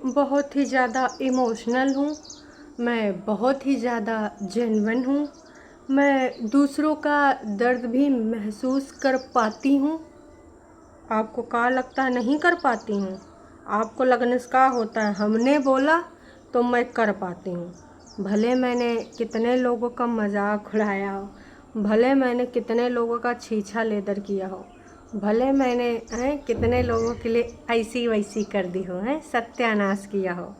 बहुत ही ज़्यादा इमोशनल हूँ। मैं बहुत ही ज़्यादा जेन्युइन हूँ। मैं दूसरों का दर्द भी महसूस कर पाती हूँ। आपको क्या लगता है नहीं कर पाती हूँ? आपको लगने से क्या होता है? हमने बोला तो मैं कर पाती हूँ। भले मैंने कितने लोगों का मजाक उड़ाया हो, भले मैंने कितने लोगों का छीछा लेदर किया हो, भले मैंने कितने लोगों के लिए ऐसी वैसी कर दी हो, सत्यानाश किया हो,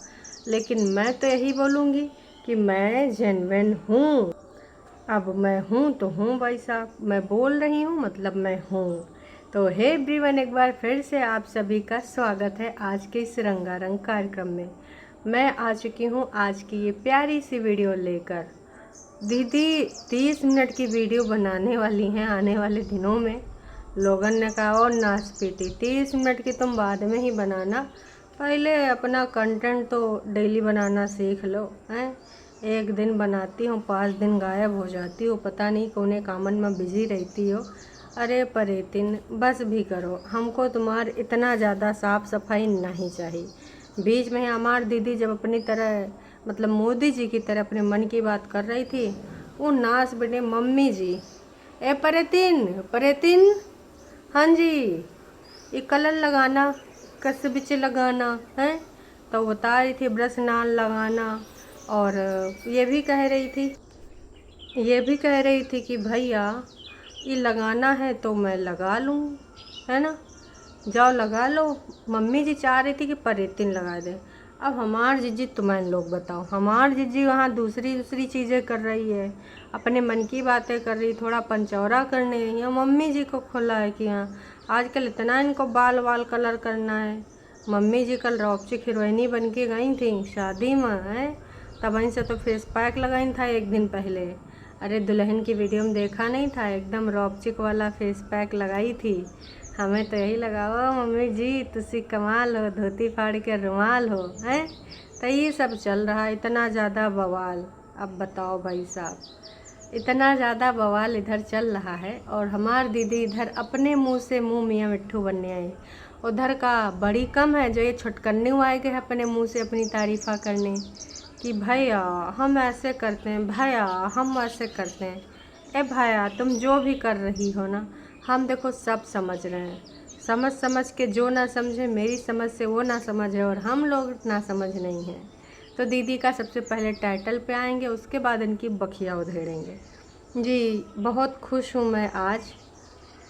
लेकिन मैं तो यही बोलूँगी कि मैं जेन्युइन हूँ। अब मैं हूँ तो हूँ भाई साहब, मैं बोल रही हूँ मतलब मैं हूँ। तो हे एवरीवन, एक बार फिर से आप सभी का स्वागत है आज के इस रंगारंग कार्यक्रम में। मैं आ चुकी हूँ आज की ये प्यारी सी वीडियो लेकर। दीदी 30 मिनट की वीडियो बनाने वाली हैं आने वाले दिनों में। लोगन ने कहा और नाच पीटी 30 मिनट की तुम बाद में ही बनाना, पहले अपना कंटेंट तो डेली बनाना सीख लो। हैं एक दिन बनाती हूँ 5 दिन गायब हो जाती हो, पता नहीं कोने कामन में बिजी रहती हो। अरे परेतिन बस भी करो, हमको तुम्हार इतना ज़्यादा साफ सफाई नहीं चाहिए। बीच में हमार दीदी जब अपनी तरह मतलब मोदी जी की तरह अपने मन की बात कर रही थी, वो नाच बने मम्मी जी ए परेतिन परेतिन, हाँ जी ये कलर लगाना कस बिच लगाना है। तो बता रही थी ब्रश नाल लगाना, और ये भी कह रही थी कि भैया ये लगाना है तो मैं लगा लूँ, है ना, जाओ लगा लो। मम्मी जी चाह रही थी कि परेतिन लगा दे। अब हमार जीजी तुम्हें लोग बताओ, हमार जीजी वहाँ दूसरी दूसरी चीज़ें कर रही है, अपने मन की बातें कर रही, थोड़ा पंचौरा करने। या मम्मी जी को खुला है कि हाँ आजकल इतना इनको बाल वाल कलर करना है। मम्मी जी कल रॉपचिक हीरोइनी बन के गई थी शादी में, है तब वहीं से तो फेस पैक लगाई था एक दिन पहले। अरे दुल्हन की वीडियो में देखा नहीं था, एकदम रॉपचिक वाला फेस पैक लगाई थी। हमें तो यही लगा ओ मम्मी जी तुसी कमाल हो, धोती फाड़ के रुमाल हो, हैं। तो ये सब चल रहा है, इतना ज़्यादा बवाल। अब बताओ भाई साहब, इतना ज़्यादा बवाल इधर चल रहा है और हमार दीदी इधर अपने मुंह से मुंह मियाँ मिट्ठू बनने आई। उधर का बड़ी कम है जो ये छुटकन्ने आए गए अपने मुंह से अपनी तारीफ़ा करने कि भैया हम ऐसे करते हैं, भैया हम ऐसे करते हैं। ए भैया तुम जो भी कर रही हो ना, हम देखो सब समझ रहे हैं। समझ समझ के जो ना समझे, मेरी समझ से वो ना समझे, और हम लोग ना समझ नहीं हैं। तो दीदी का सबसे पहले टाइटल पे आएंगे, उसके बाद इनकी बखिया उधेड़ेंगे। जी बहुत खुश हूँ मैं आज।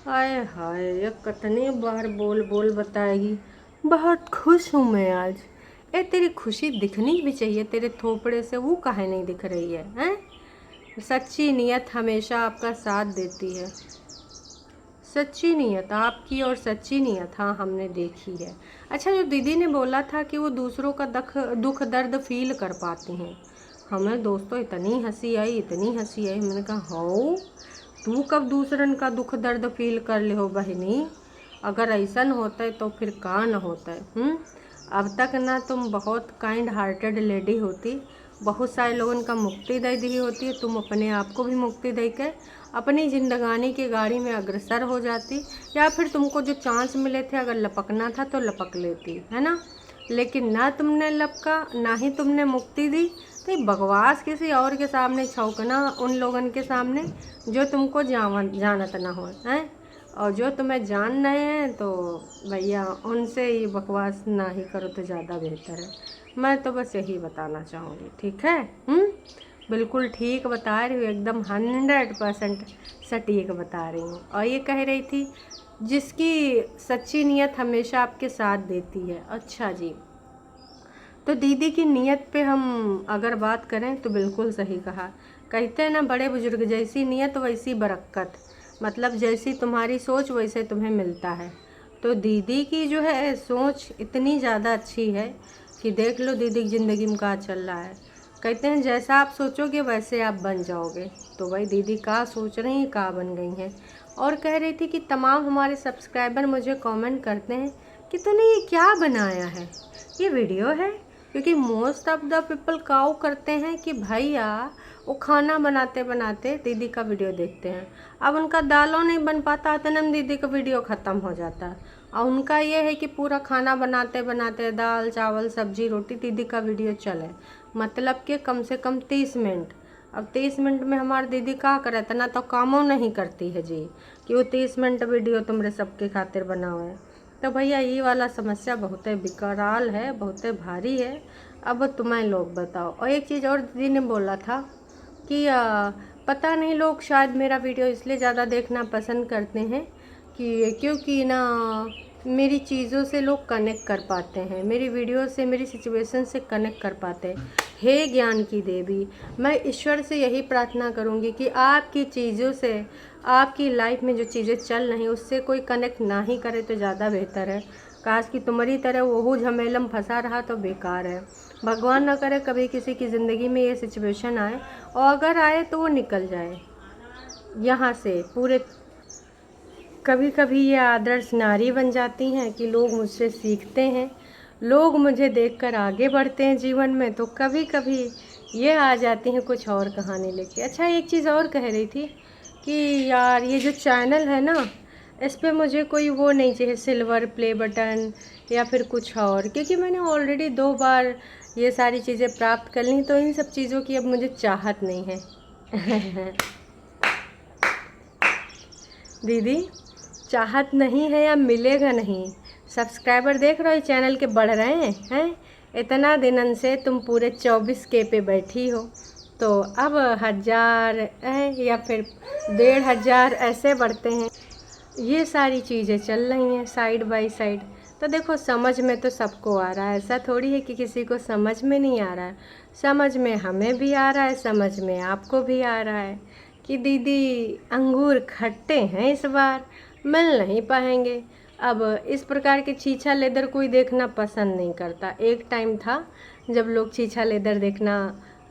आय हाय ये कितनी बार बोल बोल बताएगी। बहुत खुश हूँ मैं आज। ए तेरी खुशी दिखनी भी चाहिए, तेरे थोपड़े से वो काहे नहीं दिख रही है, हैं? सच्ची नीयत हमेशा आपका साथ देती है। सच्ची नीयत आपकी और सच्ची नीयत हाँ हमने देखी है। अच्छा, जो दीदी ने बोला था कि वो दूसरों का दुख दर्द फील कर पाती हैं, हमें दोस्तों इतनी हंसी आई, इतनी हंसी आई। मैंने कहा हाउ तू कब दूसरन का दुख दर्द फील कर ले हो बहनी? अगर ऐसा होता है तो फिर का न होता है। अब तक ना तुम बहुत काइंड हार्टेड लेडी होती, बहुत सारे लोगों का मुक्ति दे दी होती है, तुम अपने आप को भी मुक्ति दे के अपनी जिंदगानी की गाड़ी में अग्रसर हो जाती, या फिर तुमको जो चांस मिले थे अगर लपकना था तो लपक लेती, है ना। लेकिन ना तुमने लपका, ना ही तुमने मुक्ति दी। तो ये बकवास किसी और के सामने छौंकना, उन लोगों के सामने जो तुमको जानत ना हो, हैं, और जो तुम्हें जान रहे हैं तो भैया उनसे ये बकवास ना ही करो तो ज़्यादा बेहतर है। मैं तो बस यही बताना चाहूँगी, ठीक है। बिल्कुल ठीक बता रही हूँ, एकदम 100% सटीक बता रही हूँ। और ये कह रही थी जिसकी सच्ची नीयत हमेशा आपके साथ देती है। अच्छा जी, तो दीदी की नीयत पे हम अगर बात करें तो बिल्कुल सही कहा। कहते हैं ना बड़े बुजुर्ग, जैसी नीयत वैसी बरकत, मतलब जैसी तुम्हारी सोच वैसे तुम्हें मिलता है। तो दीदी की जो है सोच इतनी ज़्यादा अच्छी है कि देख लो दीदी की ज़िंदगी में क्या चल रहा है। कहते हैं जैसा आप सोचोगे वैसे आप बन जाओगे। तो भाई दीदी का सोच रही हैं, का बन गई हैं। और कह रही थी कि तमाम हमारे सब्सक्राइबर मुझे कमेंट करते हैं कि तूने ये क्या बनाया है, ये वीडियो है। क्योंकि most of the people cow करते हैं कि भैया वो खाना बनाते बनाते दीदी का वीडियो देखते हैं, अब उनका दालों नहीं बन पाता तो न दीदी का वीडियो ख़त्म हो जाता है। और उनका ये है कि पूरा खाना बनाते बनाते दाल चावल सब्जी रोटी दीदी का वीडियो चले, मतलब कि कम से कम 30 मिनट। अब 30 मिनट में हमारी दीदी का करे, इतना तो कामों नहीं करती है जी कि वो 30 मिनट वीडियो तुमरे सबके खातिर बनावे। तो भैया ये वाला समस्या बहुत विकराल है, बहुत भारी है। अब तुम्हें लोग बताओ। और एक चीज़ और दीदी ने बोला था कि पता नहीं लोग शायद मेरा वीडियो इसलिए ज़्यादा देखना पसंद करते हैं कि क्योंकि ना मेरी चीज़ों से लोग कनेक्ट कर पाते हैं, मेरी वीडियो से मेरी सिचुएशन से कनेक्ट कर पाते हैं। हे ज्ञान की देवी, मैं ईश्वर से यही प्रार्थना करूंगी कि आपकी चीज़ों से, आपकी लाइफ में जो चीज़ें चल रही उससे कोई कनेक्ट ना ही करे तो ज़्यादा बेहतर है। काश कि तुम्हारी तरह वो झमेला में फंसा रहा तो बेकार है। भगवान ना करे कभी किसी की ज़िंदगी में ये सिचुएशन आए, और अगर आए तो वो निकल जाए यहाँ से पूरे। कभी कभी ये आदर्श नारी बन जाती हैं कि लोग मुझसे सीखते हैं, लोग मुझे देखकर आगे बढ़ते हैं जीवन में। तो कभी कभी ये आ जाती हैं कुछ और कहानी लेके। अच्छा, एक चीज़ और कह रही थी कि यार ये जो चैनल है ना, इस पे मुझे कोई वो नहीं चाहिए सिल्वर प्ले बटन या फिर कुछ और, क्योंकि मैंने ऑलरेडी 2 बार ये सारी चीज़ें प्राप्त कर ली, तो इन सब चीज़ों की अब मुझे चाहत नहीं है। दीदी चाहत नहीं है या मिलेगा नहीं। सब्सक्राइबर देख रहे हो चैनल के बढ़ रहे हैं। इतना दिनन से तुम पूरे 24K पे बैठी हो, तो अब 1000 या फिर 1500 ऐसे बढ़ते हैं। ये सारी चीज़ें चल रही हैं साइड बाय साइड। तो देखो, समझ में तो सबको आ रहा है, ऐसा थोड़ी है कि किसी को समझ में नहीं आ रहा है। समझ में हमें भी आ रहा है, समझ में आपको भी आ रहा है कि दीदी अंगूर खट्टे हैं, इस बार मिल नहीं पाएंगे। अब इस प्रकार के छीछा लेदर कोई देखना पसंद नहीं करता। एक टाइम था जब लोग छीछा लेदर देखना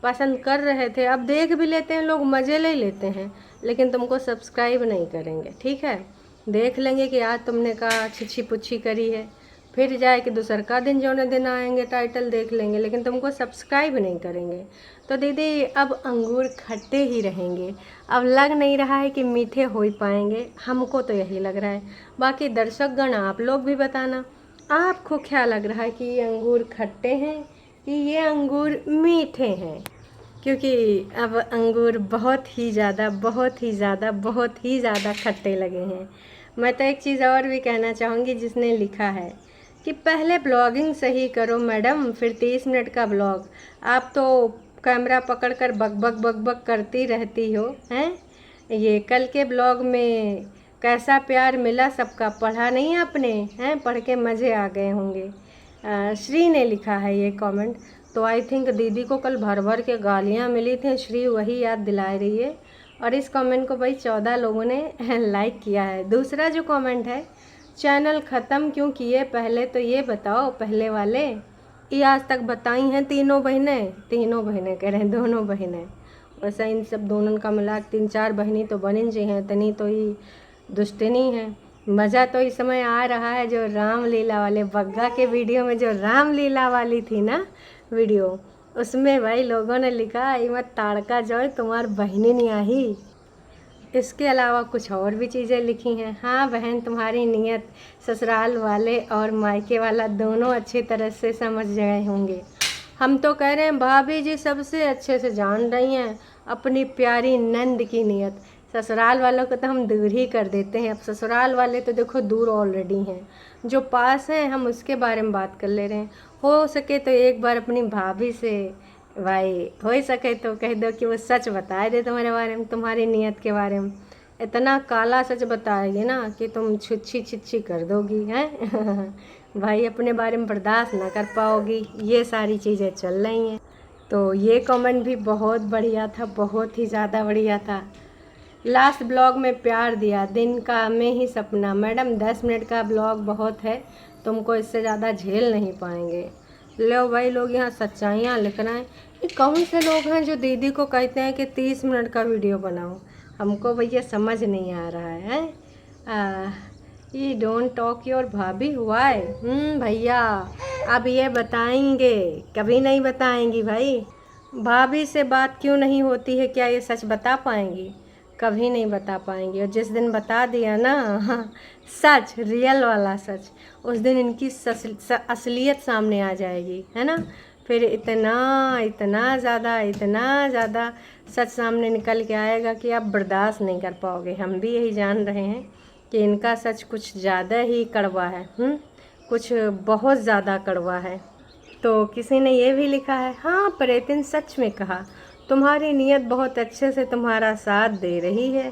पसंद कर रहे थे, अब देख भी लेते हैं लोग, मज़े ले लेते हैं, लेकिन तुमको सब्सक्राइब नहीं करेंगे। ठीक है, देख लेंगे कि आज तुमने कहा छिछी पुच्छी करी है, फिर जाए कि दूसर का दिन जौने दिन आएंगे टाइटल देख लेंगे, लेकिन तुमको सब्सक्राइब नहीं करेंगे। तो दीदी अब अंगूर खट्टे ही रहेंगे। अब लग नहीं रहा है कि मीठे हो ही पाएंगे, हमको तो यही लग रहा है। बाकी दर्शकगण आप लोग भी बताना, आपको क्या लग रहा है कि ये अंगूर खट्टे हैं कि ये अंगूर मीठे हैं? क्योंकि अब अंगूर बहुत ही ज़्यादा बहुत ही ज़्यादा बहुत ही ज़्यादा खट्टे लगे हैं। मैं तो एक चीज़ और भी कहना चाहूँगी, जिसने लिखा है कि पहले ब्लॉगिंग सही करो मैडम, फिर 30 मिनट का ब्लॉग। आप तो कैमरा पकड़कर बक बक बक बक करती रहती हो हैं। ये कल के ब्लॉग में कैसा प्यार मिला सबका, पढ़ा नहीं आपने? हैं, पढ़ के मज़े आ गए होंगे। श्री ने लिखा है ये कमेंट। तो आई थिंक दीदी को कल भर भर के गालियाँ मिली थी, श्री वही याद दिला रही है। और इस कमेंट को भाई 14 लोगों ने लाइक किया है। दूसरा जो कमेंट है, चैनल ख़त्म क्यों किए पहले तो ये बताओ पहले वाले। ये आज तक बताई हैं तीनों बहनें कह रहे हैं, दोनों बहनें। वैसा इन सब दोनों का मिला 3-4 बहनी तो बनिन जी हैं, इतनी तो ही दुष्टनी है। मज़ा तो इस समय आ रहा है जो रामलीला वाले बग्गा के वीडियो में, जो रामलीला वाली थी ना वीडियो, उसमें भाई लोगों ने लिखा मत ताड़का जोय तुम्हार बहनी नहीं आई। इसके अलावा कुछ और भी चीज़ें लिखी हैं। हाँ बहन, तुम्हारी नीयत ससुराल वाले और मायके वाला दोनों अच्छी तरह से समझ गए होंगे। हम तो कह रहे हैं भाभी जी सबसे अच्छे से जान रही हैं अपनी प्यारी नंद की नीयत। ससुराल वालों को तो हम दूर ही कर देते हैं। अब ससुराल वाले तो देखो दूर ऑलरेडी हैं, जो पास हैं हम उसके बारे में बात कर ले रहे हैं। हो सके तो एक बार अपनी भाभी से भाई हो सके तो कह दो कि वो सच बताए दे तुम्हारे बारे में, तुम्हारी नीयत के बारे में। इतना काला सच बताएगी ना कि तुम छुच्छी छिच्छी कर दोगी हैं। भाई अपने बारे में बर्दाश्त ना कर पाओगी। ये सारी चीज़ें चल रही हैं। तो ये कमेंट भी बहुत बढ़िया था, बहुत ही ज़्यादा बढ़िया था। लास्ट ब्लॉग में प्यार दिया, दिन का में ही सपना। मैडम 10 मिनट का ब्लॉग बहुत है, तुमको इससे ज़्यादा झेल नहीं पाएंगे। लो भाई, लोग यहाँ सच्चाइयाँ लिख रहे हैं। ये कौन से लोग हैं जो दीदी को कहते हैं कि 30 मिनट का वीडियो बनाओ? हमको भैया समझ नहीं आ रहा है। ये डोंट टॉक योर भाभी वाई। भैया अब ये बताएंगे, कभी नहीं बताएंगी भाई। भाभी से बात क्यों नहीं होती है, क्या ये सच बता पाएंगी? कभी नहीं बता पाएंगी। और जिस दिन बता दिया ना, हाँ, सच, रियल वाला सच, उस दिन इनकी असलियत सामने आ जाएगी, है ना। फिर इतना इतना ज़्यादा सच सामने निकल के आएगा कि आप बर्दाश्त नहीं कर पाओगे। हम भी यही जान रहे हैं कि इनका सच कुछ ज़्यादा ही कड़वा है, कुछ बहुत ज़्यादा कड़वा है। तो किसी ने ये भी लिखा है, हाँ प्रेतिन सच में कहा, तुम्हारी नीयत बहुत अच्छे से तुम्हारा साथ दे रही है।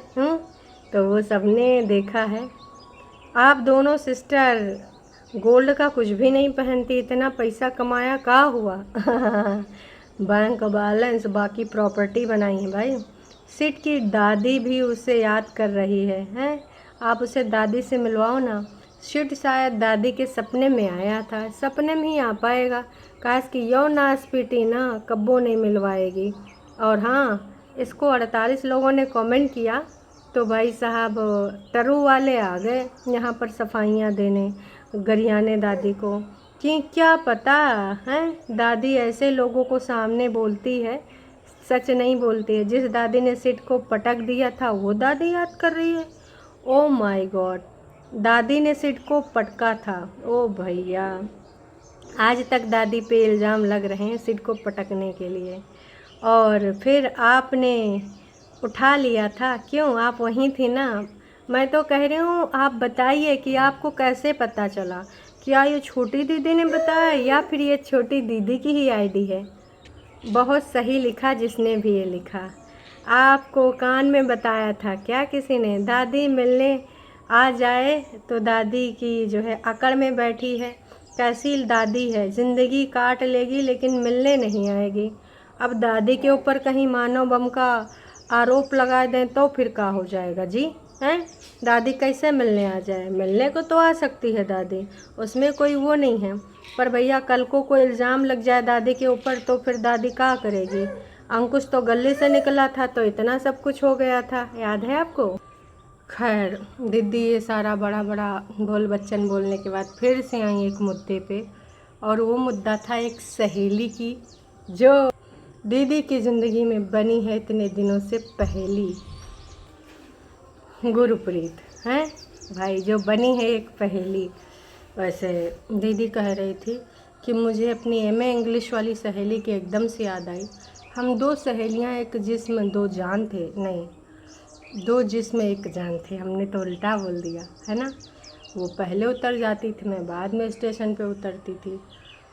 तो वो सबने देखा है। आप दोनों सिस्टर गोल्ड का कुछ भी नहीं पहनती, इतना पैसा कमाया का हुआ? बैंक बैलेंस, बाकी प्रॉपर्टी बनाई है भाई। सिट की दादी भी उसे याद कर रही है, हैं? आप उसे दादी से मिलवाओ ना। सिट शायद दादी के सपने में आया था, सपने में ही आ पाएगा। काश कि यो नासपीटी ना कब्बो नहीं मिलवाएगी। और हाँ, इसको 48 लोगों ने कमेंट किया, तो भाई साहब टरू वाले आ गए यहाँ पर सफाइयाँ देने गरियाने दादी को, कि क्या पता है दादी ऐसे लोगों को सामने बोलती है, सच नहीं बोलती है। जिस दादी ने सिट को पटक दिया था वो दादी याद कर रही है। ओ माय गॉड, दादी ने सिट को पटका था। ओ भैया, आज तक दादी पे इल्ज़ाम लग रहे हैं सिट को पटकने के लिए, और फिर आपने उठा लिया था। क्यों, आप वहीं थी ना। मैं तो कह रही हूँ आप बताइए कि आपको कैसे पता चला। क्या ये छोटी दीदी ने बताया या फिर ये छोटी दीदी की ही आईडी है? बहुत सही लिखा जिसने भी ये लिखा। आपको कान में बताया था क्या किसी ने? दादी मिलने आ जाए तो दादी की जो है अकड़ में बैठी है। कैसी दादी है, ज़िंदगी काट लेगी लेकिन मिलने नहीं आएगी। अब दादी के ऊपर कहीं मानव बम का आरोप लगा दें तो फिर क्या हो जाएगा जी, हैं? दादी कैसे मिलने आ जाए? मिलने को तो आ सकती है दादी, उसमें कोई वो नहीं है, पर भैया कल को कोई इल्ज़ाम लग जाए दादी के ऊपर तो फिर दादी क्या करेगी? अंकुश तो गले से निकला था तो इतना सब कुछ हो गया था, याद है आपको? खैर दीदी ये सारा बड़ा बड़ा बोल बच्चन बोलने के बाद फिर से आई एक मुद्दे पे, और वो मुद्दा था एक सहेली की जो दीदी की ज़िंदगी में बनी है इतने दिनों से पहेली, गुरप्रीत हैं भाई, जो बनी है एक पहेली। वैसे दीदी कह रही थी कि मुझे अपनी एमए इंग्लिश वाली सहेली की एकदम से याद आई। हम दो सहेलियां, एक जिस्म दो जान थे, नहीं दो जिस्म एक जान थे, हमने तो उल्टा बोल दिया है ना। वो पहले उतर जाती थी, मैं बाद में स्टेशन पे उतरती थी।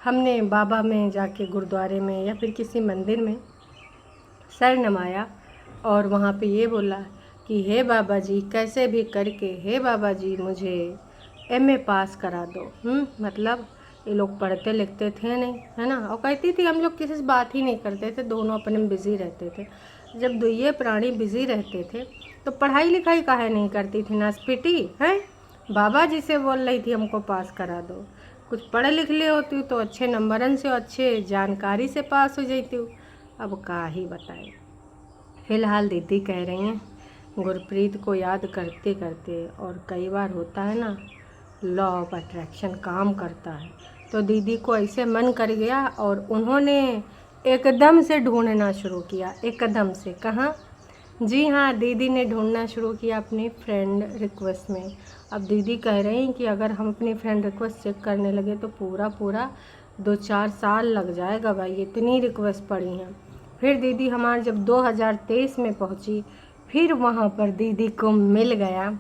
हमने बाबा में जाके गुरुद्वारे में या फिर किसी मंदिर में सर नमाया और वहाँ पे ये बोला कि हे बाबा जी कैसे भी करके, हे बाबा जी मुझे एमए पास करा दो। मतलब ये लोग पढ़ते लिखते थे नहीं, है ना। और कहती थी हम लोग किसी से बात ही नहीं करते थे, दोनों अपने में बिज़ी रहते थे। जब दो ये प्राणी बिज़ी रहते थे तो पढ़ाई लिखाई काहे नहीं करती थी नासपीटी, है? बाबा जी से बोल रही थी हमको पास करा दो। कुछ पढ़ लिख ले होती तो अच्छे नंबरन से, अच्छे जानकारी से पास हो जाती हूँ। अब का ही बताए। फ़िलहाल दीदी कह रही हैं गुरप्रीत को याद करते करते, और कई बार होता है ना लॉ ऑफ अट्रैक्शन काम करता है, तो दीदी को ऐसे मन कर गया और उन्होंने एकदम से ढूंढना शुरू किया। एकदम से कहाँ? जी हाँ, दीदी ने ढूंढना शुरू किया अपनी फ्रेंड रिक्वेस्ट में। अब दीदी कह रही हैं कि अगर हम अपनी फ्रेंड रिक्वेस्ट चेक करने लगे तो पूरा 2-4 साल लग जाएगा भाई, इतनी रिक्वेस्ट पड़ी हैं। फिर दीदी हमारे जब 2023 में पहुंची, फिर वहाँ पर दीदी को मिल गया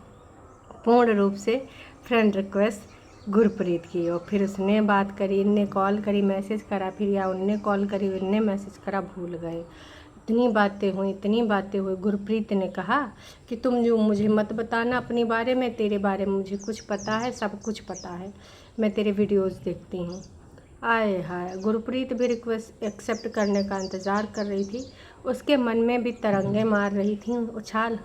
पूर्ण रूप से फ्रेंड रिक्वेस्ट गुरप्रीत की। और फिर उसने बात करी, इनने कॉल करी, मैसेज करा, फिर या उनने कॉल करी, इनने मैसेज करा, भूल गए। इतनी बातें हुई। गुरप्रीत ने कहा कि तुम जो मुझे मत बताना अपने बारे में, तेरे बारे में मुझे कुछ पता है, सब कुछ पता है, मैं तेरे वीडियोस देखती हूँ। आए हाय, गुरप्रीत भी रिक्वेस्ट एक्सेप्ट करने का इंतज़ार कर रही थी। उसके मन में भी तरंगे मार रही थी उछाल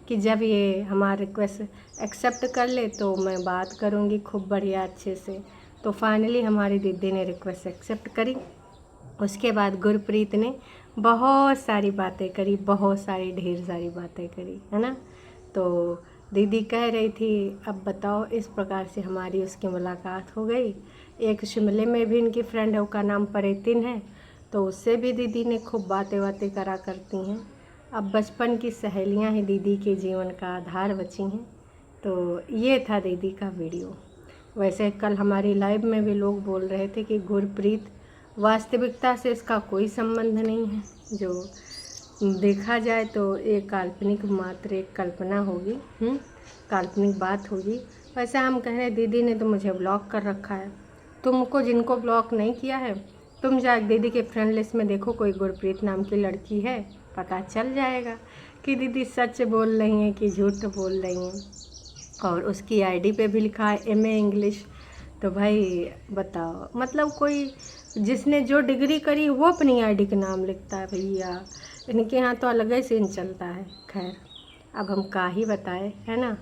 कि जब ये हमारा रिक्वेस्ट एक्सेप्ट कर ले तो मैं बात करूँगी खूब बढ़िया अच्छे से। तो फाइनली हमारी दीदी ने रिक्वेस्ट एक्सेप्ट करी। उसके बाद गुरप्रीत ने बहुत सारी बातें करी, बहुत सारी ढेर सारी बातें करी, है ना। तो दीदी कह रही थी अब बताओ, इस प्रकार से हमारी उसकी मुलाकात हो गई। एक शिमले में भी इनकी फ्रेंड है, उसका नाम प्रेतिन है, तो उससे भी दीदी ने खूब बातें करा करती हैं। अब बचपन की सहेलियां ही दीदी के जीवन का आधार बची हैं। तो ये था दीदी का वीडियो। वैसे कल हमारी लाइव में भी लोग बोल रहे थे कि गुरप्रीत, वास्तविकता से इसका कोई संबंध नहीं है, जो देखा जाए तो एक काल्पनिक मात्र एक कल्पना होगी, काल्पनिक बात होगी। वैसे हम कह रहे दीदी ने तो मुझे ब्लॉक कर रखा है। तुमको जिनको ब्लॉक नहीं किया है, तुम जा दीदी के फ्रेंड लिस्ट में देखो, कोई गुरप्रीत नाम की लड़की है, पता चल जाएगा कि दीदी सच बोल रही हैं कि झूठ बोल रही हैं। और उसकी आईडी पे भी लिखा है MA इंग्लिश। तो भाई बताओ, मतलब कोई जिसने जो डिग्री करी वो अपनी आईडी के नाम लिखता है भैया। इनके यहाँ तो अलग ही सीन चलता है। खैर, अब हम का ही बताएं, है ना।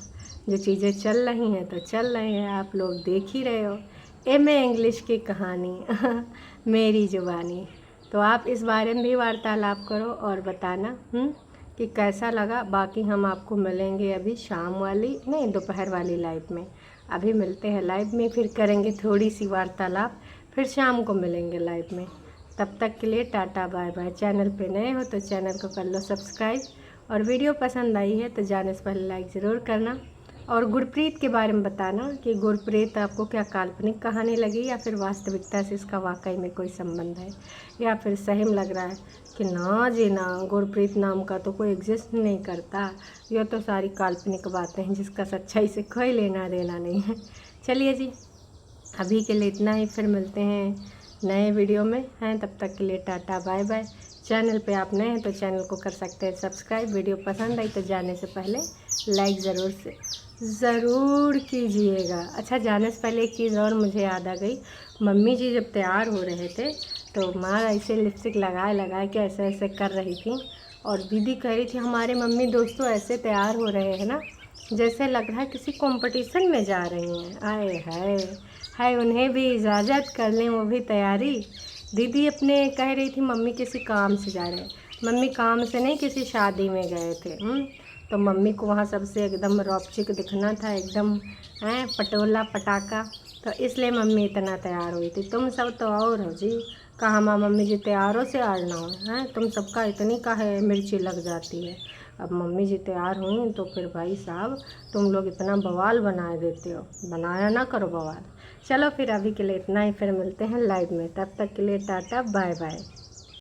जो चीज़ें चल रही हैं तो चल रही हैं, आप लोग देख ही रहे हो। MA इंग्लिश की कहानी मेरी जुबानी। तो आप इस बारे में भी वार्तालाप करो और बताना कि कैसा लगा। बाकी हम आपको मिलेंगे अभी शाम वाली, नहीं दोपहर वाली लाइव में। अभी मिलते हैं लाइव में, फिर करेंगे थोड़ी सी वार्तालाप, फिर शाम को मिलेंगे लाइव में। तब तक के लिए टाटा बाय बाय। चैनल पे नए हो तो चैनल को कर लो सब्सक्राइब, और वीडियो पसंद आई है तो जाने से पहले लाइक ज़रूर करना। और गुरप्रीत के बारे में बताना कि गुरप्रीत आपको क्या काल्पनिक कहानी लगी, या फिर वास्तविकता से इसका वाकई में कोई संबंध है, या फिर सही में लग रहा है कि ना जी ना, गुरप्रीत नाम का तो कोई एग्जिस्ट नहीं करता, यह तो सारी काल्पनिक बातें हैं जिसका सच्चाई से कोई लेना देना नहीं है। चलिए जी, अभी के लिए इतना ही, फिर मिलते हैं नए वीडियो में, हैं तब तक के लिए टाटा बाय बाय। चैनल पे आप नए हैं तो चैनल को कर सकते हैं सब्सक्राइब। वीडियो पसंद आई तो जाने से पहले लाइक ज़रूर कीजिएगा। अच्छा, जाने से पहले एक चीज़ और मुझे याद आ गई। मम्मी जी जब तैयार हो रहे थे तो माँ ऐसे लिपस्टिक लगाए के ऐसे ऐसे कर रही थी, और दीदी कह रही थी हमारे मम्मी दोस्तों ऐसे तैयार हो रहे हैं ना, जैसे लग रहा है किसी कंपटीशन में जा रही हैं। आए हाय, उन्हें भी इजाज़त कर लें, वो भी तैयारी। दीदी अपने कह रही थी मम्मी किसी काम से जा रहे हैं। मम्मी काम से नहीं, किसी शादी में गए थे। तो मम्मी को वहाँ सबसे एकदम रॉपचिक दिखना था, एकदम पटोला पटाखा, तो इसलिए मम्मी इतना तैयार हुई थी। तुम सब तो और हो जी, कहाँ माँ मम्मी जी तैयारों से आज ना हो, हैं तुम सबका इतनी काहे मिर्ची लग जाती है। अब मम्मी जी तैयार हुई तो फिर भाई साहब तुम लोग इतना बवाल बना देते हो, बनाया ना करो बवाल। चलो फिर अभी के लिए इतना ही, फिर मिलते हैं लाइव में, तब तक के लिए टाटा बाय बाय।